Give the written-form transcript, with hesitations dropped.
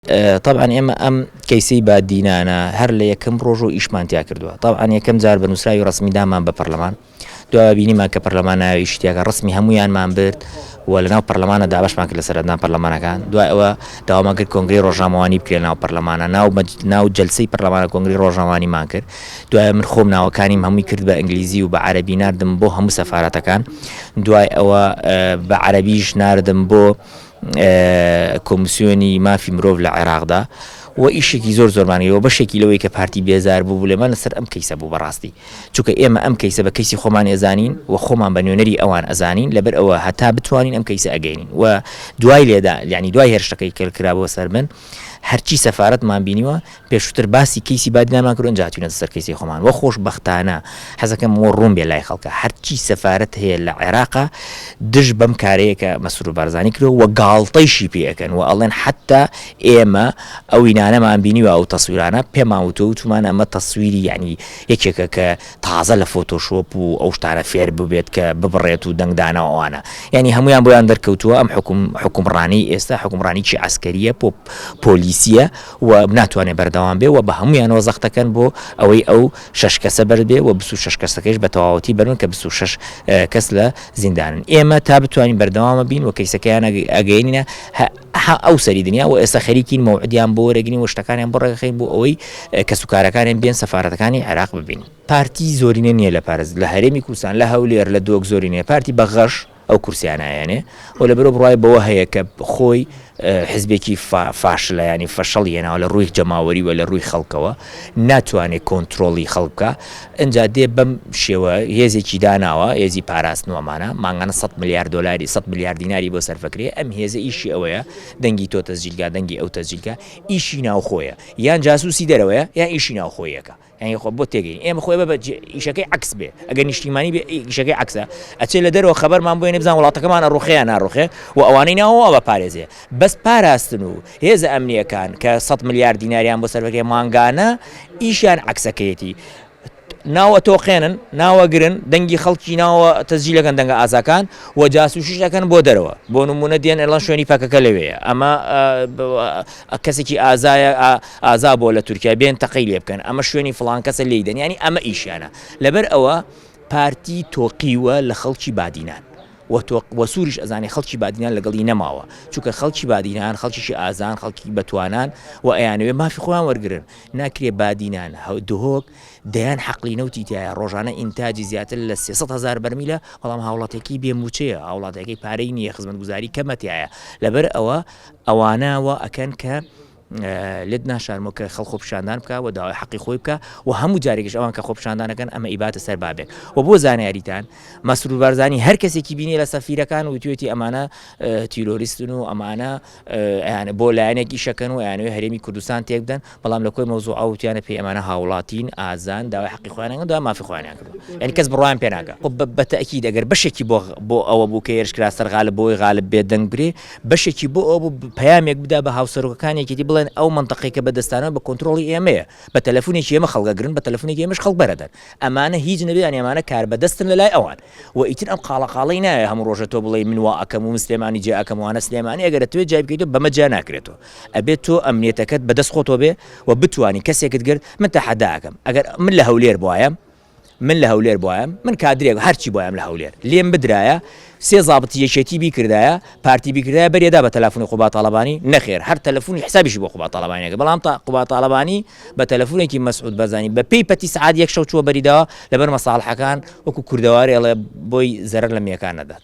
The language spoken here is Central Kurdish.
طبعا ئێمە ئەم کەیسەی باددینانە هەر لە یەکەم ڕۆژ و ئیشمان تیا کردووە. طبعا یەکەم جار بە نووسراوی ڕسمی دامان بە پەرلەمان، دوای بینیمان کە پەرلەمان ناوی شتێکە ڕسمی هەمویانمان برد و لەناو پەرلەمانە دابەشمان کرد لە سەردان پەرلەمانەکان. دوای ئەوە داوامان کرد کۆنگرەی ڕۆژنامەوانی بکرێت ناو پەرلەمانە، ناو جەلسەی پەرلەمانە کۆنگرەی ڕۆژنامەوانیمان کرد. دوای من خۆم ناوەکانیم هەمووی کرد بە ئینگلیزی و بە عەرەبی ناردم بۆ هەموو سەفارەتەکان. دوای ئەوە بە عەرەبیش ناردم بۆ کۆمسیۆنی مافی مرۆڤ لە عێراقدا و ئیشێکی زۆرمانەوە بەشێکی لەوەی کە پارتی بێزار بوو لێمان لەسەر ئەم کەیسە بوو بەڕاستی، چونکە ئێمە ئەم کەیسە بە کەیسی خۆمان ئێزانین و خۆمان بە نوێنەری ئەوان ئەزانین، لەبەر ئەوە هەتا بتوانین ئەم کەیسە ئەگەینین و دوای لێدا یعنی دوای هێرشەکەی کردرابەوە سەر من هەرچی سەفارەتمان بینیوە پێشووتر باسی کەیسی باددینانمان کرد ئەنجاتوینە سەر کەیسی خۆمان. وە خۆشبەختانە حەزەکەم وە ڕوون بێ لای خەڵکە هەرچی سەفارەت هەیە لە عێراقا دژ بەم کارەیە کە مەسرور بارزانی کردەوە و گاڵتەیشی پێەکەن و ئەڵێن حتا ئێمە ئەوینانەمان بینیوە ئەو تەسویرانە پێمان وتمان ئەمە تەسویری یعنی یەکێکە کە تازە لە فۆتۆشۆپ و ئەو شتانە فێر ببێت کە ببڕێت و دەنگدانەوەوانە، یعنی هەمویان بۆیان دەرکەوتووە ئەم حکومڕانی ئێستا حکومڕانیی عسکەریە پۆلیسیە و ناتوانێت بەردەوام بێ و بە هەمویانەوە زەختەکەن بۆ ئەوەی ئەو 6 کەسە بەردێ و 26 کەسەکەیش بە تەواوەتی بەرن کە 26 کەس لە زیندانن. ئێمە تا بتوانین بەردەوامە بین و کەیسەکەیان ئەگەینە ئەو سەری دنیا و ئێستا خەریکین مەوعدیان بۆ وەرەگرین و شتەکانیان بۆ ڕێگەخین بۆ ئەوەی کەسوکارەکانیان بێن سەفارەتەکانی عێراق ببینین. پارتی زۆرینە نییە لە پارێز لە هەرێمی کوردستان لە هەولێر لە دۆک زۆرینە پارتی بەغەش ئەو کورسیانایانێ و لە بەرۆ بڕای بەوە هەیە کە خۆی حزبێکی فاشلە ینی فەشەڵ هێناوە لە ڕووی جەماوەری و لە ڕووی خەڵکەوە ناتوانێت کۆنتترۆڵی خەڵکە ئەجا دێ بەم شێوە هێزێکی داناوە هێزی پاراستنەوەمانە ماگانە 100 میلیارد دلاری 100 میلیارد دیناری بۆ سەرفەکرێ. ئەم هێزە ئیشی ئەوەیە دەنگی تۆ تەسجیلگا دەنگی ئەو تەسجیلگا ئیشی ناوخۆیە یان جاسوسی دەرەوەیە یان ئیشی ناوخۆیەکە یعنی خۆ بۆ تێگەین ئێمە خۆی بە ئیشەکەی عکس بێ ئەگەر نیشتیمانی بێ ئیشەکەی عکسە ئەچێت لە دەرەوە خەبەرمان بۆ نەبزان وڵاتەکەمان ئەڕوخەیە ناڕوخێ و ئەوانەی ناوەوە بە پارێزێ بەس پاراستن و هێزە ئەمنیەکان کە 100 میلیارد دیناریان بۆ سەرفەکرێ ماگانە ئیشیان عکسەکەیەتی ناوە تۆقێنن ناوەگرن دەنگی خەڵکی ناوە تەسجیلەکەن دەنگە ئازاکان و جاسووشیشەکەن بۆ دەرەوە بۆ نمونە دێن ئێڵان شوێنی پاکەکە لەوەیە ئەمە کەسێکی ئازا بۆ لە تورکیا بێن تەقەی لێ بکەن ئەمە شوێنی فڵان کەسە لێدەن ینی ئەمە ئیشیانە. لەبەر ئەوە پارتی تۆقیوە لە خەڵکی بادینان و سووریش ئەزانێ خەڵکی بادینان لەگەڵی نەماوە چونکە خەڵکی بادینان خەڵکیشی ئازان خەڵکی بەتوانان و ئەیانوێ مافی خۆیان وەرگرن ناکرێ بادینان دهۆک دەیان حەقلی نەوتی تایە ڕۆژانە ئینتاجی زیاتر لە 300,000 بەرمیلە بەڵام هاوڵاتێکی بێموچەیە هاوڵاتێکی پارەی نییە خزمەتگوزاری کەمەتیایە. لەبەر ئەوە ئەوانەوە ئەکەن کە لێت ناشارمەوە کە خەڵ خۆپیشاندان بکە و داوای حەقی خۆی بکە و هەموو جارێکش ئەوان کە خۆپیشاندانەکەن ئەمە ئیباتە سەر بابێک و بۆ زانیاریتان مەسرور بارزانی هەر کەسێکی بینێ لە سەفیرەکان و توێتی ئەمانە تیرۆریستن و ئەمانە بۆ لایەنێکی شەکەن و یانوێ هەرێمی کوردستان تێک بدەن بەڵام لە کۆی مەوزوع ئەوتیانە پێی ئەمانە هاوڵاتین ئازان داوای حەقی خۆیانەکەن دوای مافی خۆیانیان کردو یعنی کەس بڕوایان پێ ناکە. بە تەئکید ئەگەر بەشێکی بۆ ئەوە بوو کە هێرشکرا سەرغالب بۆی غالب بێت دەنگ برێ بەشێکی بۆ ئەو پەیامێک بدا بە هاوسەرۆکەکانێکی بڵێن ئەو منطقەی کە بەدەستانە بە کۆنتترۆڵی ئێمەیە بە تەلەفۆنێکی ئێمە خەڵگەگرن بە تەلەفۆنێکی ئێمەش خەڵک بەرەدەن ئەمانە هیچ نەبێت ئەمانە کار بەدەستن لە لای ئەوان و ئیتر ئەم قاڵەقاڵەی نایە هەموو ڕۆژە تۆ بڵێ من وا ئەکەم و سلێمانی جێ ئەکەم وانە سلێمانی ئەگەر توێ جای بکەیتەوە بەمە جا ناکرێتەوە ئەبێت تۆ ئەمنیەتەکەت بەدەست خۆتۆ بێ و بتوانی کەسێکت گرت من تەحەدا ئەکەم ئەگەر من لە هەولێر بوایم من کادرێک هەرچی بۆیم لە هەولێر لێم بدرایە سێ زابط یەکێتی بیکردایە پارتی بیکردایە بەرێدا بە تەلەفۆنی قوبا تاڵەبانی نەخێر هەر تەلەفۆنی حسابیشی بۆ قوبا تاڵەبانیەکە بەڵام تا قوبا تاڵەبانی بە تەلەفۆنێکی مەسعود بەرزانی بە پێی پەتی سعات یەک شەو چووە بەریدەوە لەبەر مەساڵحەکان وەکو کوردەواری ئەڵێ بۆی زەرەر لە میەکان نەدات.